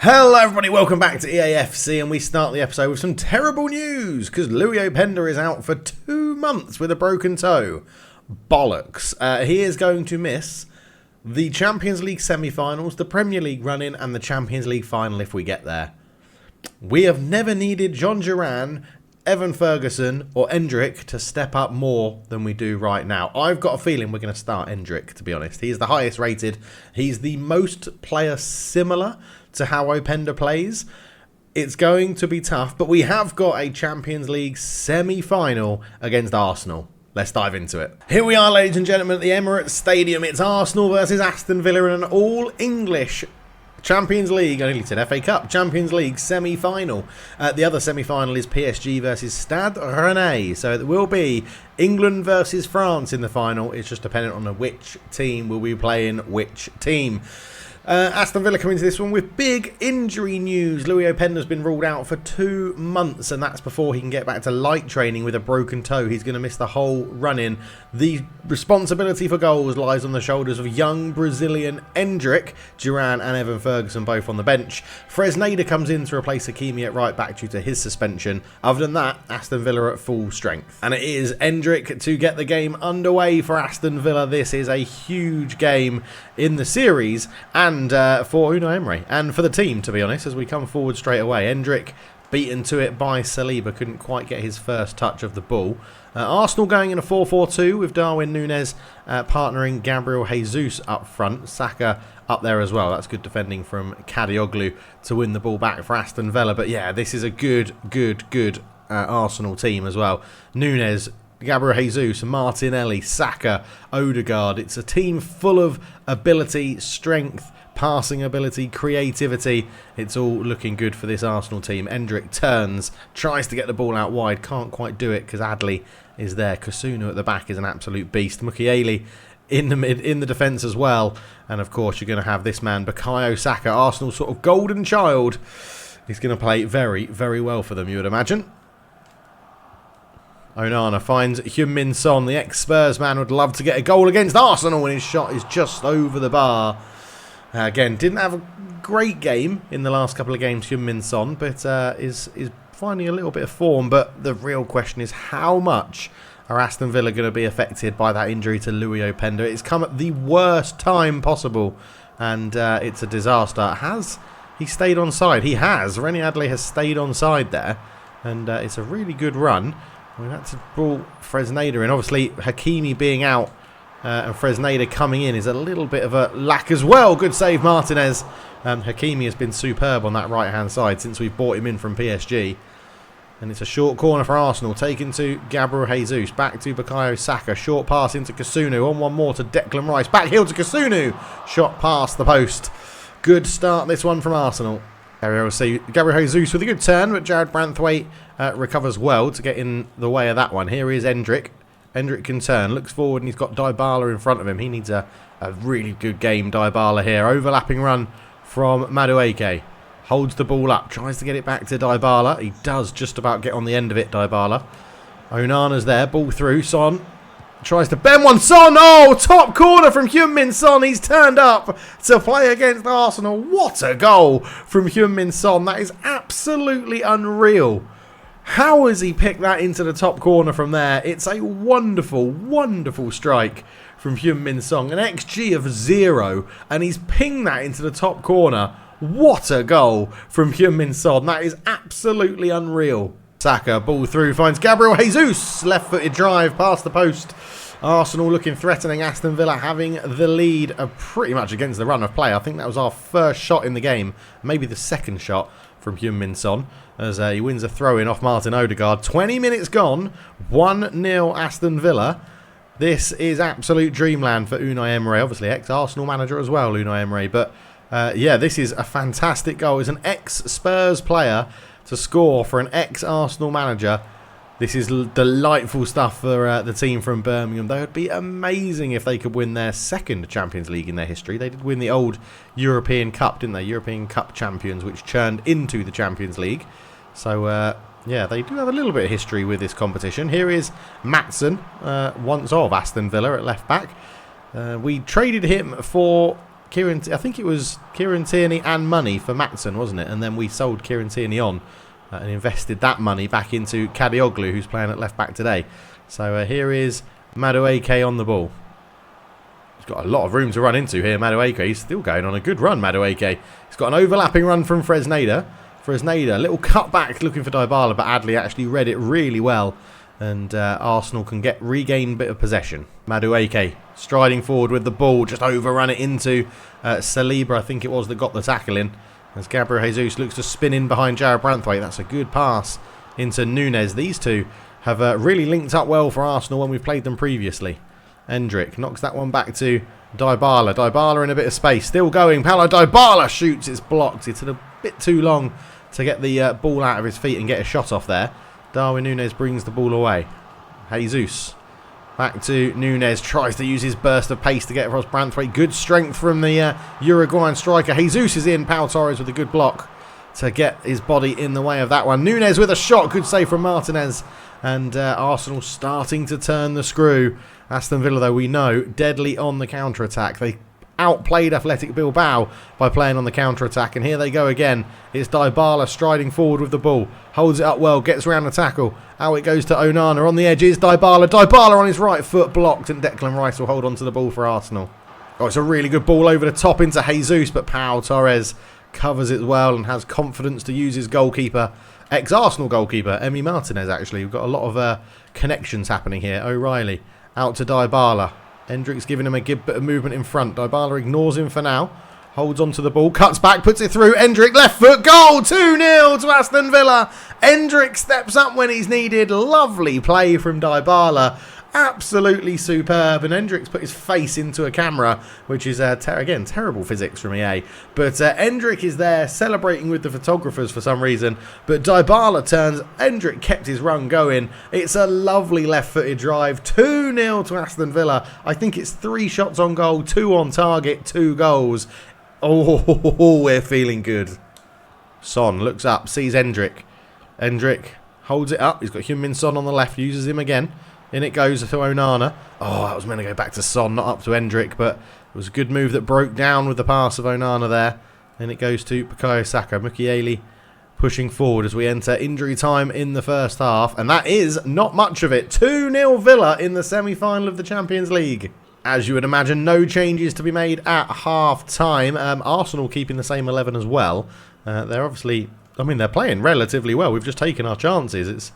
Hello everybody, welcome back to EAFC, and we start the episode with some terrible news because Louis Openda is out for 2 months with a broken toe. Bollocks. He is going to miss the Champions League semi-finals, the Premier League run-in and the Champions League final if we get there. We have never needed John Duran, Evan Ferguson or Endrick to step up more than we do right now. I've got a feeling we're going to start Endrick, to be honest. He's the highest rated. He's the most player similar to how Openda plays. It's going to be tough, but we have got a Champions League semi-final against Arsenal. Let's dive into it. Here we are, ladies and gentlemen, at the Emirates Stadium. It's Arsenal versus Aston Villa in an all-English Champions League, I nearly said FA Cup, Champions League semi-final. The other semi-final is PSG versus Stade Rennais. So it will be England versus France in the final. It's just dependent on which team will be playing which team. Aston Villa come into this one with big injury news. Louis Openda has been ruled out for 2 months, and that's before he can get back to light training with a broken toe. He's going to miss the whole run-in. The responsibility for goals lies on the shoulders of young Brazilian Endrick, Duran and Evan Ferguson both on the bench. Fresneda comes in to replace Hakimi at right back due to his suspension. Other than that, Aston Villa are at full strength. And it is Endrick to get the game underway for Aston Villa. This is a huge game in the series and for Unai Emery and for the team, to be honest, as we come forward straight away. Endrick beaten to it by Saliba, couldn't quite get his first touch of the ball. Arsenal going in a 4-4-2 with Darwin Núñez partnering Gabriel Jesus up front. Saka up there as well. That's good defending from Kadioglu to win the ball back for Aston Villa. But yeah, this is a good Arsenal team as well. Núñez, Gabriel Jesus, Martinelli, Saka, Odegaard. It's a team full of ability, strength, passing ability, creativity. It's all looking good for this Arsenal team. Endrick turns, tries to get the ball out wide, can't quite do it because Adley is there. Kusunu at the back is an absolute beast. Mukiele in the defence as well. And of course you're going to have this man, Bukayo Saka, Arsenal's sort of golden child. He's going to play very, very well for them, you would imagine. Onana finds Heung-min Son. The ex-Spurs man would love to get a goal against Arsenal, and his shot is just over the bar. Again, didn't have a great game in the last couple of games, Heung-min Son, but is finding a little bit of form. But the real question is, how much are Aston Villa going to be affected by that injury to Louis Openda? It's come at the worst time possible, and it's a disaster. Has he stayed on side? He has. Rennie Adley has stayed on side there, and it's a really good run. We've had to ball Fresneda in. Obviously, Hakimi being out and Fresneda coming in is a little bit of a lack as well. Good save, Martinez. Hakimi has been superb on that right-hand side since we've bought him in from PSG. And it's a short corner for Arsenal, taken to Gabriel Jesus. Back to Bukayo Saka. Short pass into Kusunu. On one more to Declan Rice. Back heel to Kusunu. Shot past the post. Good start this one from Arsenal. Gabriel Jesus with a good turn, but Jared Branthwaite recovers well to get in the way of that one. Here is Endrick. Endrick can turn, looks forward, and he's got Dybala in front of him. He needs a really good game, Dybala here. Overlapping run from Madueke. Holds the ball up, tries to get it back to Dybala. He does just about get on the end of it, Dybala. Onana's there, ball through. Son tries to bend one. Son, oh, top corner from Heung-min Son. He's turned up to play against Arsenal. What a goal from Heung-min Son. That is absolutely unreal. How has he picked that into the top corner from there? It's a wonderful, wonderful strike from Heung-min Son. An XG of 0, and he's pinged that into the top corner. What a goal from Heung-min Son. That is absolutely unreal. Saka, ball through, finds Gabriel Jesus. Left-footed drive past the post. Arsenal looking threatening. Aston Villa having the lead pretty much against the run of play. I think that was our first shot in the game. Maybe the second shot from Heung-min Son as he wins a throw-in off Martin Odegaard. 20 minutes gone. 1-0 Aston Villa. This is absolute dreamland for Unai Emery. Obviously ex-Arsenal manager as well, Unai Emery. But yeah, this is a fantastic goal. As an ex-Spurs player to score for an ex-Arsenal manager, this is delightful stuff for the team from Birmingham. They would be amazing if they could win their second Champions League in their history. They did win the old European Cup, didn't they? European Cup champions, which churned into the Champions League. So, yeah, they do have a little bit of history with this competition. Here is Maatsen, once of Aston Villa at left back. We traded him for I think it was Kieran Tierney and money for Matson, wasn't it? And then we sold Kieran Tierney on and invested that money back into Kadioglu, who's playing at left back today. So here is Madueke on the ball. He's got a lot of room to run into here, Madueke. He's still going on a good run, Madueke. He's got an overlapping run from Fresneda. Fresneda, little cutback looking for Dybala, but Adley actually read it really well. And Arsenal can regain a bit of possession. Madueke striding forward with the ball, just overrun it into Saliba, I think it was, that got the tackle in. As Gabriel Jesus looks to spin in behind Jared Branthwaite. That's a good pass into Núñez. These two have really linked up well for Arsenal when we've played them previously. Endrick knocks that one back to Dybala. Dybala in a bit of space. Still going. Paulo Dybala shoots. It's blocked. It's a bit too long to get the ball out of his feet and get a shot off there. Darwin Núñez brings the ball away. Jesus. Back to Núñez. Tries to use his burst of pace to get across Branthwaite. Good strength from the Uruguayan striker. Jesus is in. Pau Torres with a good block to get his body in the way of that one. Núñez with a shot. Good save from Martinez. And Arsenal starting to turn the screw. Aston Villa, though, we know, deadly on the counter-attack. They outplayed Athletic Bilbao by playing on the counter-attack. And here they go again. It's Dybala striding forward with the ball. Holds it up well, gets around the tackle. Out it goes to Onana. On the edge is Dybala. Dybala on his right foot, blocked. And Declan Rice will hold on to the ball for Arsenal. Oh, it's a really good ball over the top into Jesus. But Pau Torres covers it well and has confidence to use his goalkeeper. Ex-Arsenal goalkeeper, Emi Martinez, actually. We've got a lot of connections happening here. O'Reilly out to Dybala. Hendrick's giving him a good bit of movement in front. Dybala ignores him for now. Holds on to the ball. Cuts back. Puts it through. Hendrick left foot. Goal. 2-0 to Aston Villa. Hendrick steps up when he's needed. Lovely play from Dybala. Absolutely superb. And Hendrick's put his face into a camera, which is, again, terrible physics from EA. But Hendrick is there celebrating with the photographers for some reason. But Dybala turns. Hendrick kept his run going. It's a lovely left-footed drive. 2-0 to Aston Villa. I think it's 3 shots on goal, 2 on target, 2 goals. Oh, we're feeling good. Son looks up, sees Hendrick. Hendrick holds it up. He's got Heung-min Son on the left, uses him again. In it goes to Onana. Oh, that was meant to go back to Son, not up to Hendrick, but it was a good move that broke down with the pass of Onana there. In it goes to Bukayo Saka. Mukiele pushing forward as we enter injury time in the first half. And that is not much of it. 2-0 Villa in the semi-final of the Champions League. As you would imagine, no changes to be made at half-time. Arsenal keeping the same 11 as well. They're obviously, they're playing relatively well. We've just taken our chances. It's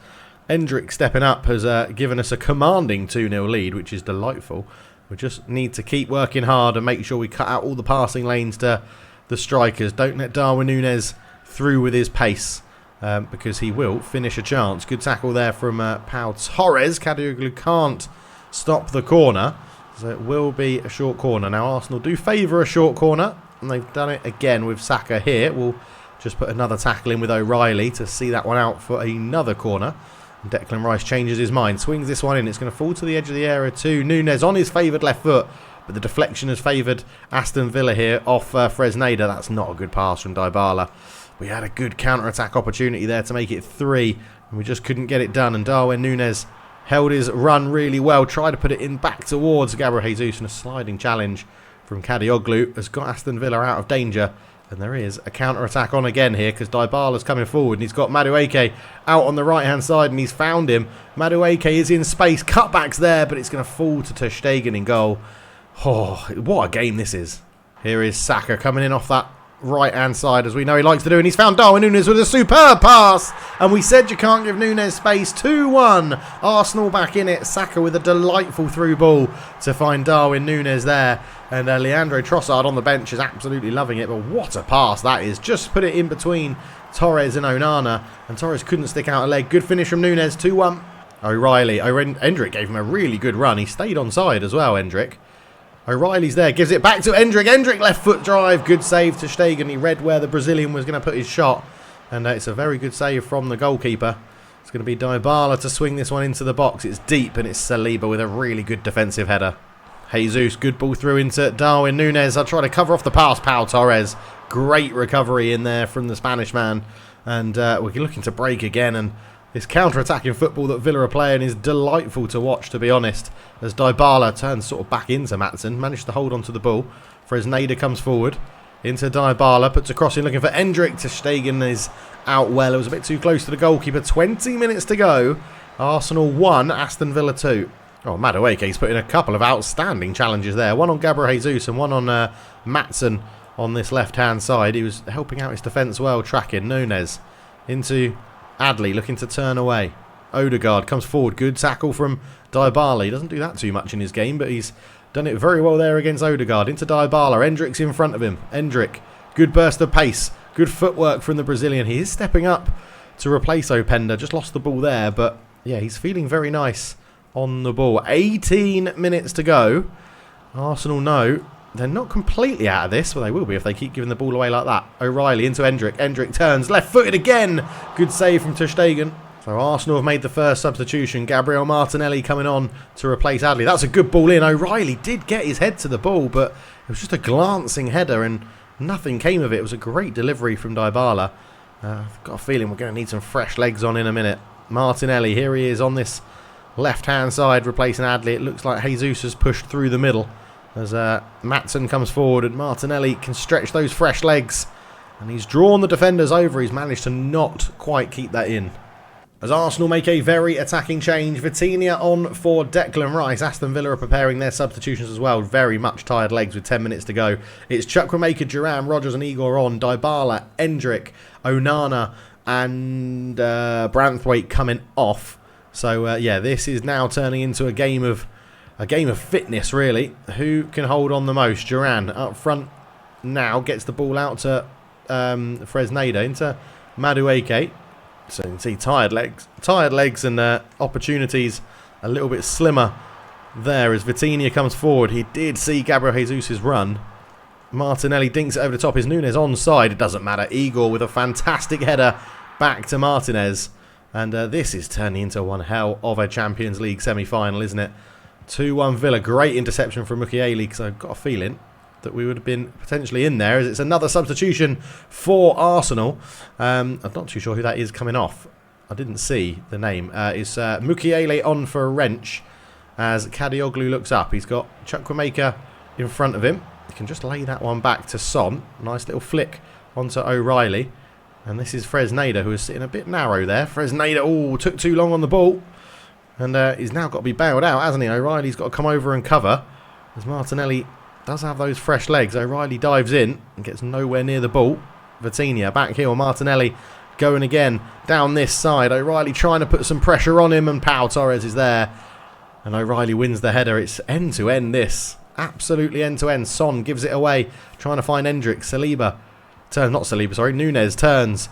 Hendrick stepping up has given us a commanding 2-0 lead, which is delightful. We just need to keep working hard and make sure we cut out all the passing lanes to the strikers. Don't let Darwin Núñez through with his pace, because he will finish a chance. Good tackle there from Pau Torres. Kadioglu can't stop the corner, so it will be a short corner. Now Arsenal do favour a short corner, and they've done it again with Saka here. We'll just put another tackle in with O'Reilly to see that one out for another corner. Declan Rice changes his mind, swings this one in. It's going to fall to the edge of the area to Núñez on his favoured left foot, but the deflection has favoured Aston Villa here off Fresneda. That's not a good pass from Dybala. We had a good counter-attack opportunity there to make it 3, and we just couldn't get it done. And Darwin Núñez held his run really well, tried to put it in back towards Gabriel Jesus, and a sliding challenge from Kadioglu has got Aston Villa out of danger. And there is a counter-attack on again here because Dybala's coming forward and he's got Madueke out on the right-hand side and he's found him. Madueke is in space. Cutback's there, but it's going to fall to ter Stegen in goal. Oh, what a game this is. Here is Saka coming in off that right-hand side, as we know he likes to do. And he's found Darwin Núñez with a superb pass. And we said you can't give Núñez space. 2-1. Arsenal back in it. Saka with a delightful through ball to find Darwin Núñez there. And Leandro Trossard on the bench is absolutely loving it. But what a pass that is. Just put it in between Torres and Onana. And Torres couldn't stick out a leg. Good finish from Núñez. 2-1. O'Reilly. Hendrick gave him a really good run. He stayed onside as well, Hendrick. O'Reilly's there. Gives it back to Hendrick. Hendrick left foot drive. Good save to Stegen. He read where the Brazilian was going to put his shot. And it's a very good save from the goalkeeper. It's going to be Dybala to swing this one into the box. It's deep and it's Saliba with a really good defensive header. Jesus, good ball through into Darwin Núñez. I'll try to cover off the pass. Pau Torres. Great recovery in there from the Spanish man. And we're looking to break again. And this counter-attacking football that Villa are playing is delightful to watch, to be honest. As Dybala turns sort of back into Matson. Managed to hold on to the ball Fresneda comes forward into Dybala, puts a cross in looking for Endrick. Ter Stegen is out well. It was a bit too close to the goalkeeper. 20 minutes to go. Arsenal 1, Aston Villa 2. Oh, Madueke's put in a couple of outstanding challenges there. One on Gabriel Jesus and one on Matson on this left-hand side. He was helping out his defence well, tracking Nunes into Adley, looking to turn away. Odegaard comes forward. Good tackle from Dybala. He doesn't do that too much in his game, but he's done it very well there against Odegaard. Into Dybala. Endrick's in front of him. Endrick. Good burst of pace. Good footwork from the Brazilian. He is stepping up to replace Openda. Just lost the ball there, but yeah, he's feeling very nice on the ball. 18 minutes to go. Arsenal know they're not completely out of this, but they will be if they keep giving the ball away like that. O'Reilly into Endrick. Endrick turns left-footed again. Good save from Ter Stegen. So Arsenal have made the first substitution. Gabriel Martinelli coming on to replace Adley. That's a good ball in. O'Reilly did get his head to the ball, but it was just a glancing header and nothing came of it. It was a great delivery from Dybala. I've got a feeling we're going to need some fresh legs on in a minute. Martinelli, here he is on this left-hand side replacing Adley. It looks like Jesus has pushed through the middle as Matson comes forward and Martinelli can stretch those fresh legs. And he's drawn the defenders over. He's managed to not quite keep that in. As Arsenal make a very attacking change, Vitinha on for Declan Rice. Aston Villa are preparing their substitutions as well. Very much tired legs with 10 minutes to go. It's Chukwuemeka, Duran, Rodgers and Igor on. Dybala, Endrick, Onana and Branthwaite coming off. So yeah, this is now turning into a game of fitness, really. Who can hold on the most? Duran up front now gets the ball out to Fresneda into Madueke. So you can see tired legs and opportunities a little bit slimmer there as Vitinha comes forward. He did see Gabriel Jesus' run. Martinelli dinks it over the top. Is Nunes onside? It doesn't matter. Igor with a fantastic header back to Martinez. And this is turning into one hell of a Champions League semi-final, isn't it? 2-1 Villa. Great interception from Mukiele, because I've got a feeling that we would have been potentially in there, as it's another substitution for Arsenal. I'm not too sure who that is coming off. I didn't see the name. It's Mukiele on for a wrench as Kadioglu looks up. He's got Chukwuemeka in front of him. He can just lay that one back to Son. Nice little flick onto O'Reilly. And this is Fresneda, who is sitting a bit narrow there. Fresneda, took too long on the ball. And he's now got to be bailed out, hasn't he? O'Reilly's got to come over and cover, as Martinelli does have those fresh legs. O'Reilly dives in and gets nowhere near the ball. Vitinha back heel. Martinelli going again down this side. O'Reilly trying to put some pressure on him, and Pau Torres is there. And O'Reilly wins the header. It's end-to-end this. Absolutely end-to-end. Son gives it away. Trying to find Endrick. Nunes turns.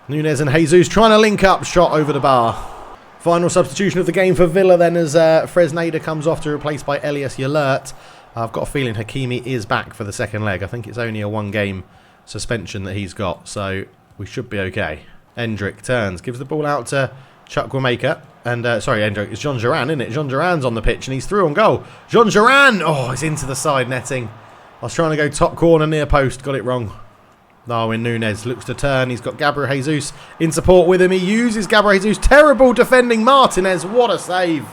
Nunes and Jesus trying to link up. Shot over the bar. Final substitution of the game for Villa then as Fresneda comes off to replace by Elias Yalert. I've got a feeling Hakimi is back for the second leg. I think it's only a one-game suspension that he's got, so we should be okay. Endrick turns, gives the ball out to Chukwuemeka. And, Endrick, it's Jean Duran, isn't it? Jean Duran's on the pitch and he's through on goal. Jean Duran! Oh, it's into the side netting. I was trying to go top corner near post, got it wrong. Darwin Nunes looks to turn. He's got Gabriel Jesus in support with him. He uses Gabriel Jesus. Terrible defending Martinez. What a save.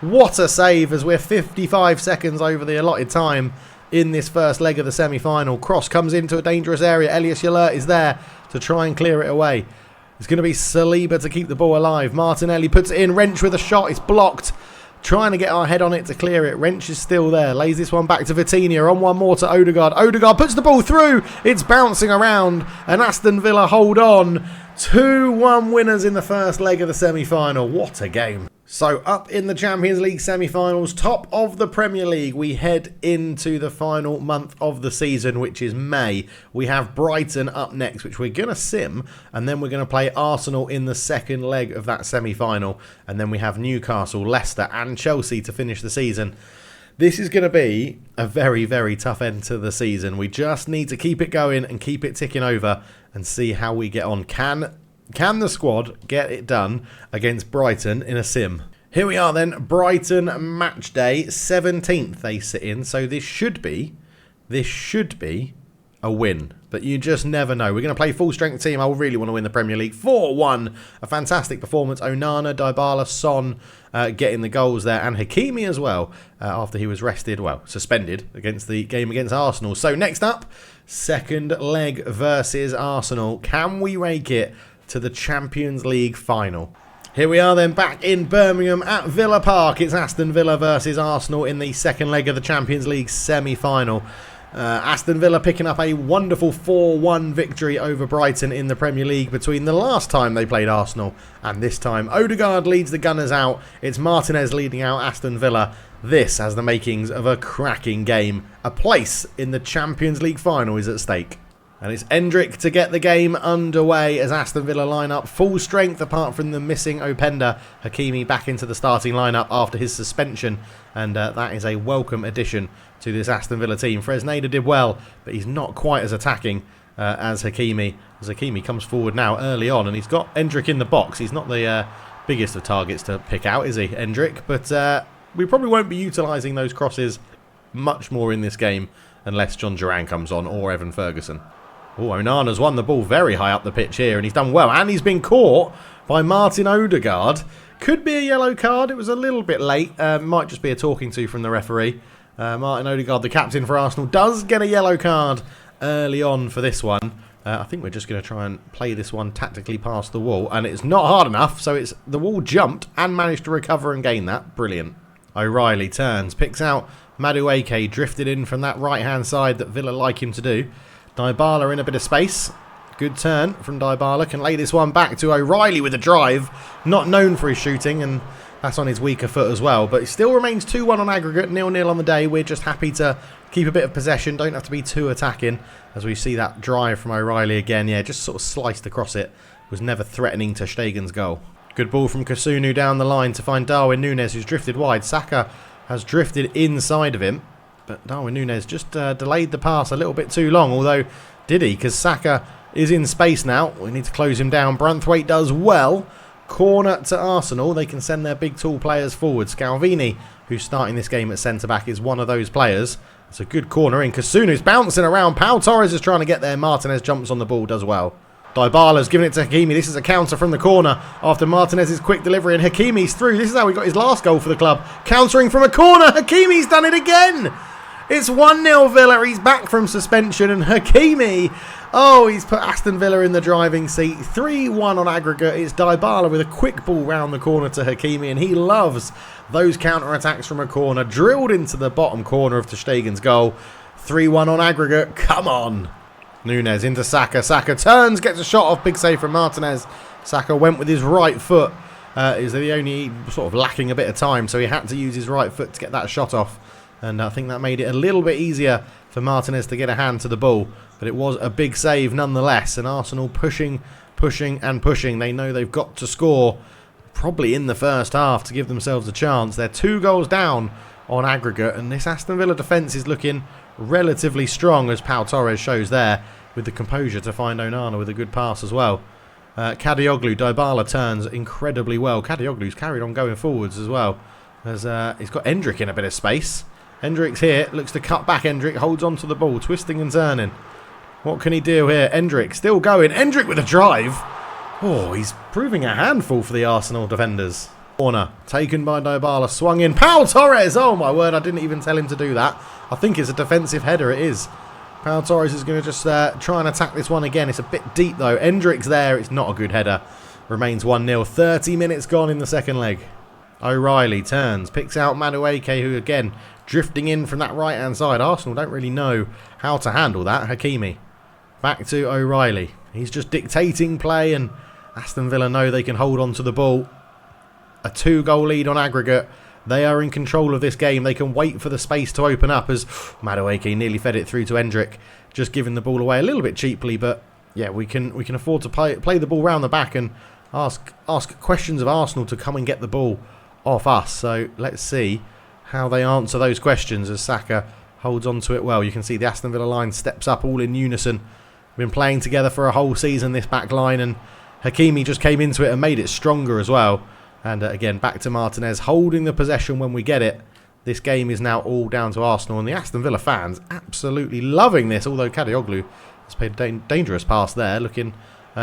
What a save as we're 55 seconds over the allotted time in this first leg of the semi-final. Cross comes into a dangerous area. Elias Yalert is there to try and clear it away. It's going to be Saliba to keep the ball alive. Martinelli puts it in. Wrench with a shot. It's blocked. Trying to get our head on it to clear it. Wrench is still there. Lays this one back to Vitinha. On one more to Odegaard. Odegaard puts the ball through. It's bouncing around. And Aston Villa hold on. 2-1 winners in the first leg of the semi-final. What a game. So up in the Champions League semi-finals, top of the Premier League, we head into the final month of the season, which is May. We have Brighton up next, which we're going to sim, and then we're going to play Arsenal in the second leg of that semi-final, and then we have Newcastle, Leicester and Chelsea to finish the season. This is going to be a very, very tough end to the season. We just need to keep it going and keep it ticking over and see how we get on. Can the squad get it done against Brighton in a sim? Here we are then, Brighton match day, 17th they sit in, so this should be a win. But you just never know. We're going to play full-strength team. I really want to win the Premier League. 4-1. A fantastic performance. Onana, Dybala, Son getting the goals there. And Hakimi as well, after he was rested, well, suspended against the game against Arsenal. So next up, second leg versus Arsenal. Can we make it to the Champions League final? Here we are then, back in Birmingham at Villa Park. It's Aston Villa versus Arsenal in the second leg of the Champions League semi-final. Aston Villa picking up a wonderful 4-1 victory over Brighton in the Premier League between the last time they played Arsenal and this time. Odegaard leads the Gunners out. It's Martinez leading out Aston Villa. This has the makings of a cracking game. A place in the Champions League final is at stake. And it's Endrick to get the game underway as Aston Villa line up full strength apart from the missing Openda. Hakimi back into the starting lineup after his suspension, and that is a welcome addition to this Aston Villa team. Fresneda did well, but he's not quite as attacking as Hakimi. As Hakimi comes forward now early on, and he's got Endrick in the box. He's not the biggest of targets to pick out, is he, Endrick? But we probably won't be utilising those crosses much more in this game unless John Duran comes on or Evan Ferguson. Oh, Onana's won the ball very high up the pitch here, and he's done well. And he's been caught by Martin Odegaard. Could be a yellow card. It was a little bit late. Might just be a talking to from the referee. Martin Odegaard, the captain for Arsenal, does get a yellow card early on for this one. I think we're just going to try and play this one tactically past the wall. And it's not hard enough, so it's the wall jumped and managed to recover and gain that. Brilliant. O'Reilly turns, picks out Madueke, drifted in from that right-hand side that Villa like him to do. Dybala in a bit of space. Good turn from Dybala. Can lay this one back to O'Reilly with a drive. Not known for his shooting, and that's on his weaker foot as well. But it still remains 2-1 on aggregate, 0-0 on the day. We're just happy to keep a bit of possession. Don't have to be too attacking. As we see that drive from O'Reilly again. Yeah, just sort of sliced across it. Was never threatening ter Stegen's goal. Good ball from Kusunu down the line to find Darwin Núñez, who's drifted wide. Saka has drifted inside of him. But Darwin Núñez just delayed the pass a little bit too long. Although, did he? Because Saka is in space now. We need to close him down. Branthwaite does well. Corner to Arsenal. They can send their big tall players forward. Scalvini, who's starting this game at centre-back, is one of those players. It's a good corner in. Kusunu's bouncing around. Pau Torres is trying to get there. Martinez jumps on the ball, does well. Dybala's giving it to Hakimi. This is a counter from the corner after Martinez's quick delivery, and Hakimi's through. This is how he got his last goal for the club. Countering from a corner. Hakimi's done it again. It's 1-0 Villa. He's back from suspension, and Hakimi, oh, he's put Aston Villa in the driving seat. 3-1 on aggregate. It's Dybala with a quick ball round the corner to Hakimi, and he loves those counter-attacks from a corner. Drilled into the bottom corner of ter Stegen's goal. 3-1 on aggregate. Come on. Núñez into Saka. Saka turns, gets a shot off. Big save from Martinez. Saka went with his right foot. Is the only sort of lacking a bit of time, so he had to use his right foot to get that shot off. And I think that made it a little bit easier for Martinez to get a hand to the ball. But it was a big save nonetheless. And Arsenal pushing, and pushing. They know they've got to score probably in the first half to give themselves a chance. They're 2 goals down on aggregate. And this Aston Villa defence is looking relatively strong, as Pau Torres shows there, with the composure to find Onana with a good pass as well. Kadioglu, Dybala turns incredibly well. Kadioglu's carried on going forwards as well. As he's got Endrick in a bit of space. Endrick's here, looks to cut back. Endrick holds on to the ball, twisting and turning. What can he do here? Endrick still going. Endrick with a drive. Oh, he's proving a handful for the Arsenal defenders. Corner taken by Dybala, swung in. Pau Torres! Oh my word, I didn't even tell him to do that. I think it's a defensive header, it is. Pau Torres is going to just try and attack this one again. It's a bit deep though. Endrick's there, it's not a good header. Remains 1-0. 30 minutes gone in the second leg. O'Reilly turns, picks out Madueke, who again drifting in from that right hand side. Arsenal don't really know how to handle that. Hakimi back to O'Reilly. He's just dictating play, and Aston Villa know they can hold on to the ball. A 2-goal lead on aggregate. They are in control of this game. They can wait for the space to open up, as Madueke nearly fed it through to Endrick, just giving the ball away a little bit cheaply. But yeah, we can afford to play the ball round the back and ask questions of Arsenal to come and get the ball off us. So let's see how they answer those questions as Saka holds on to it well. You can see the Aston Villa line steps up all in unison. Been playing together for a whole season, this back line, and Hakimi just came into it and made it stronger as well. And again, back to Martinez, holding the possession when we get it. this game is now all down to Arsenal, and the Aston Villa fans absolutely loving this, although Kadioglu has played a dangerous pass there, looking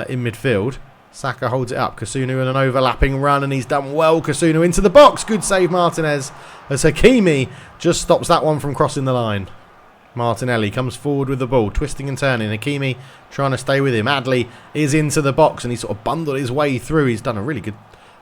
in midfield. Saka holds it up. Kasunu in an overlapping run, and he's done well. Kasunu into the box. Good save, Martinez, as Hakimi just stops that one from crossing the line. Martinelli comes forward with the ball, twisting and turning. Hakimi trying to stay with him. Adley is into the box, and he's sort of bundled his way through. He's done a really good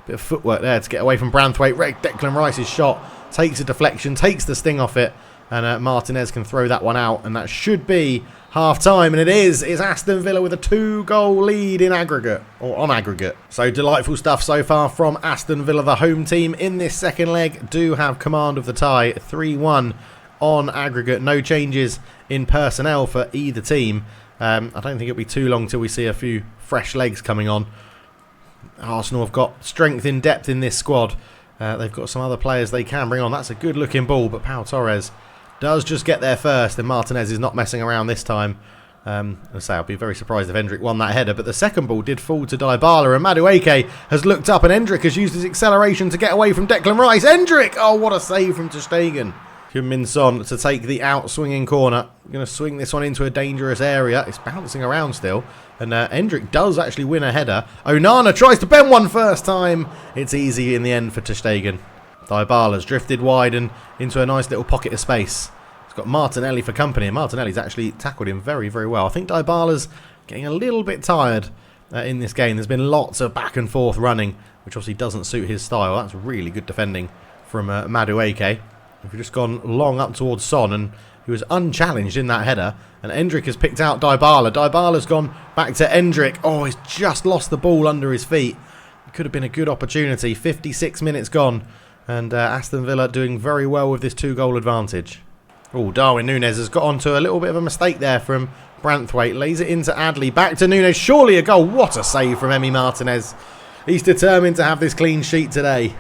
bit of footwork there to get away from Branthwaite. Declan Rice's shot takes a deflection, takes the sting off it, and Martinez can throw that one out, and that should be half-time, and it is. It's Aston Villa with a 2-goal lead in aggregate, or on aggregate. So delightful stuff so far from Aston Villa. The home team in this second leg do have command of the tie, 3-1 on aggregate. No changes in personnel for either team. I don't think it'll be too long till we see a few fresh legs coming on. Arsenal have got strength in depth in this squad. They've got some other players they can bring on. That's a good looking ball, but Pau Torres does just get there first, and Martinez is not messing around this time. I'll be very surprised if Endrick won that header, but the second ball did fall to Dybala, and Madueke has looked up, and Endrick has used his acceleration to get away from Declan Rice. Endrick! Oh, what a save from ter Stegen. Heung-min Son to take the out-swinging corner. Going to swing this one into a dangerous area. It's bouncing around still, and Endrick does actually win a header. Onana tries to bend one first time. It's easy in the end for ter Stegen. Dybala's drifted wide and into a nice little pocket of space. He's got Martinelli for company, and Martinelli's actually tackled him very, very well. I think Dybala's getting a little bit tired in this game. There's been lots of back and forth running, which obviously doesn't suit his style. That's really good defending from Madueke. We've just gone long up towards Son, and he was unchallenged in that header. And Endrick has picked out Dybala. Dybala's gone back to Endrick. Oh, he's just lost the ball under his feet. It could have been a good opportunity. 56 minutes gone. And Aston Villa doing very well with this 2-goal advantage. Oh, Darwin Núñez has got onto a little bit of a mistake there from Branthwaite. Lays it into Adley. Back to Núñez. Surely a goal. What a save from Emi Martinez. He's determined to have this clean sheet today.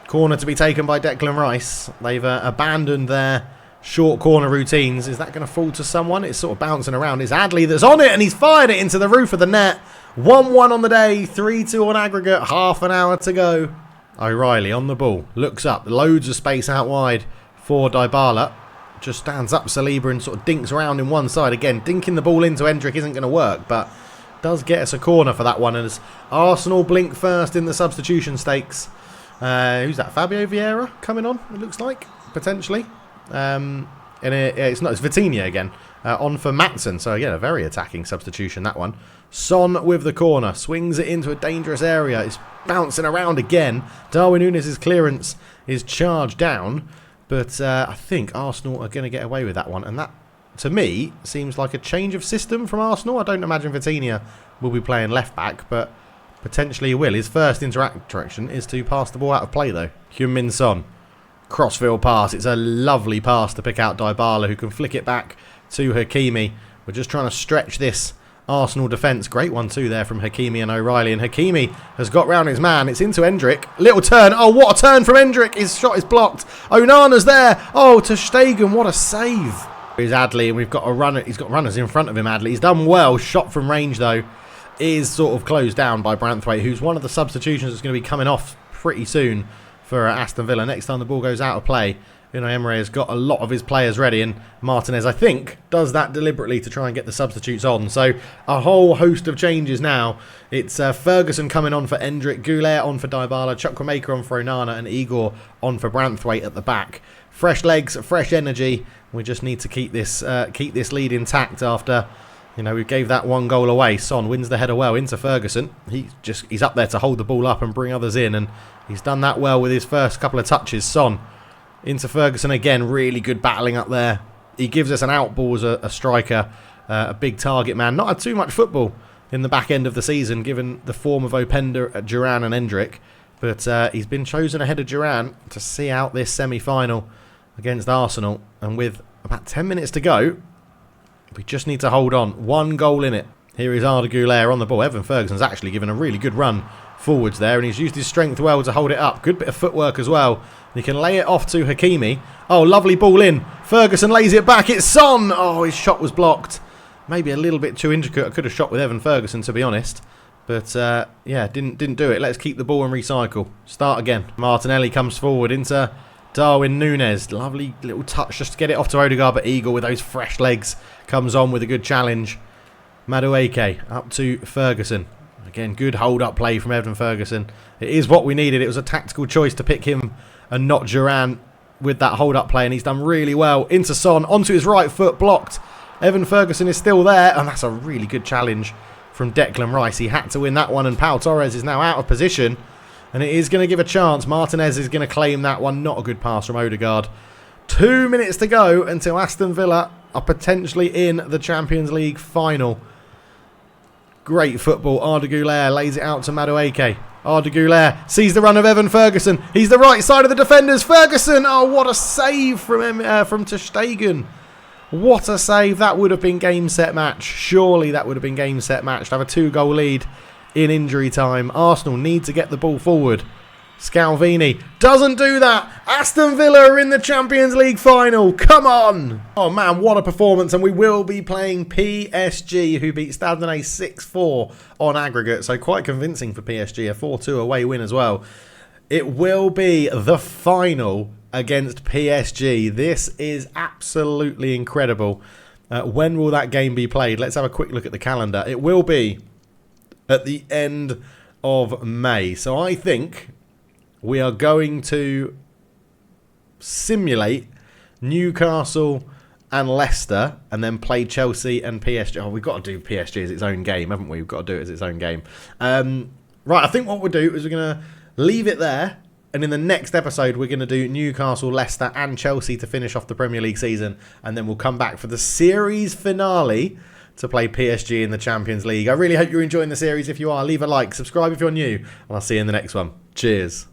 Corner to be taken by Declan Rice. They've abandoned their short corner routines. Is that going to fall to someone? It's sort of bouncing around. It's Adley that's on it, and he's fired it into the roof of the net. 1-1 on the day, 3-2 on aggregate, half an hour to go. O'Reilly on the ball, looks up, loads of space out wide for Dybala. Just stands up Saliba and sort of dinks around in one side. Again, dinking the ball into Endrick isn't going to work, but does get us a corner for that one. And as Arsenal blink first in the substitution stakes. Who's that? Fabio Vieira coming on, it looks like, potentially. And it's not, it's Vitinha again. On for Maatsen. So again, a very attacking substitution, that one. Son with the corner. Swings it into a dangerous area. It's bouncing around again. Darwin Núñez's clearance is charged down. But I think Arsenal are going to get away with that one. And that, to me, seems like a change of system from Arsenal. I don't imagine Vitinha will be playing left back, but potentially he will. His first interaction is to pass the ball out of play, though. Heung-min Son. Crossfield pass. It's a lovely pass to pick out Dybala, who can flick it back to Hakimi. We're just trying to stretch this Arsenal defence. Great one too there from Hakimi and O'Reilly. And Hakimi has got round his man. It's into Endrick. Little turn. Oh, what a turn from Endrick. His shot is blocked. Onana's there. Oh, ter Stegen. What a save. Here's Adley, and we've got a runner. He's got runners in front of him, Adley. He's done well. Shot from range, though, is sort of closed down by Branthwaite, who's one of the substitutions that's going to be coming off pretty soon for Aston Villa. Next time the ball goes out of play, Unai Emery has got a lot of his players ready, and Martinez, I think, does that deliberately to try and get the substitutes on. So a whole host of changes now. It's Ferguson coming on for Endrick, Goulet on for Dybala, Chukwuemeka on for Onana, and Igor on for Branthwaite at the back. Fresh legs, fresh energy. We just need to keep this lead intact after, we gave that 1 goal away. Son wins the header well into Ferguson. He's up there to hold the ball up and bring others in, and he's done that well with his first couple of touches. Son into Ferguson again. Really good battling up there. He gives us an out ball as a striker, a big target man. Not had too much football in the back end of the season, given the form of Openda, Duran and Endrick. But he's been chosen ahead of Duran to see out this semi-final against Arsenal. And with about 10 minutes to go, we just need to hold on. 1 goal in it. Here is Arda Güler on the ball. Evan Ferguson's actually given a really good run forwards there, and he's used his strength well to hold it up. Good bit of footwork as well. He can lay it off to Hakimi. Oh, lovely ball in. Ferguson lays it back. It's Son. Oh, his shot was blocked. Maybe a little bit too intricate. I could have shot with Evan Ferguson, to be honest. But, yeah, didn't do it. Let's keep the ball and recycle. Start again. Martinelli comes forward into Darwin Núñez. Lovely little touch just to get it off to Odegaard, but Eagle with those fresh legs comes on with a good challenge. Madueke up to Ferguson. Again, good hold-up play from Evan Ferguson. It is what we needed. It was a tactical choice to pick him and not Duran with that hold-up play, and he's done really well. Into Son, onto his right foot, blocked. Evan Ferguson is still there, and that's a really good challenge from Declan Rice. He had to win that one, and Pau Torres is now out of position, and it is going to give a chance. Martinez is going to claim that one. Not a good pass from Odegaard. 2 minutes to go until Aston Villa are potentially in the Champions League final. Great football. Arda Güler lays it out to Madueke. Arda Güler sees the run of Evan Ferguson. He's the right side of the defenders. Ferguson! Oh, what a save from Ter Stegen. What a save. That would have been game, set, match. Surely that would have been game, set, match. To have a 2-goal lead in injury time. Arsenal need to get the ball forward. Scalvini doesn't do that. Aston Villa are in the Champions League final. Come on. Oh, man, what a performance. And we will be playing PSG, who beat Stade Rennais 6-4 on aggregate. So quite convincing for PSG. A 4-2 away win as well. It will be the final against PSG. This is absolutely incredible. When will that game be played? Let's have a quick look at the calendar. It will be at the end of May. So I think we are going to simulate Newcastle and Leicester and then play Chelsea and PSG. Oh, we've got to do PSG as its own game, haven't we? We've got to do it as its own game. Right, I think what we'll do is we're going to leave it there. And in the next episode, we're going to do Newcastle, Leicester and Chelsea to finish off the Premier League season. And then we'll come back for the series finale to play PSG in the Champions League. I really hope you're enjoying the series. If you are, leave a like, subscribe if you're new, and I'll see you in the next one. Cheers.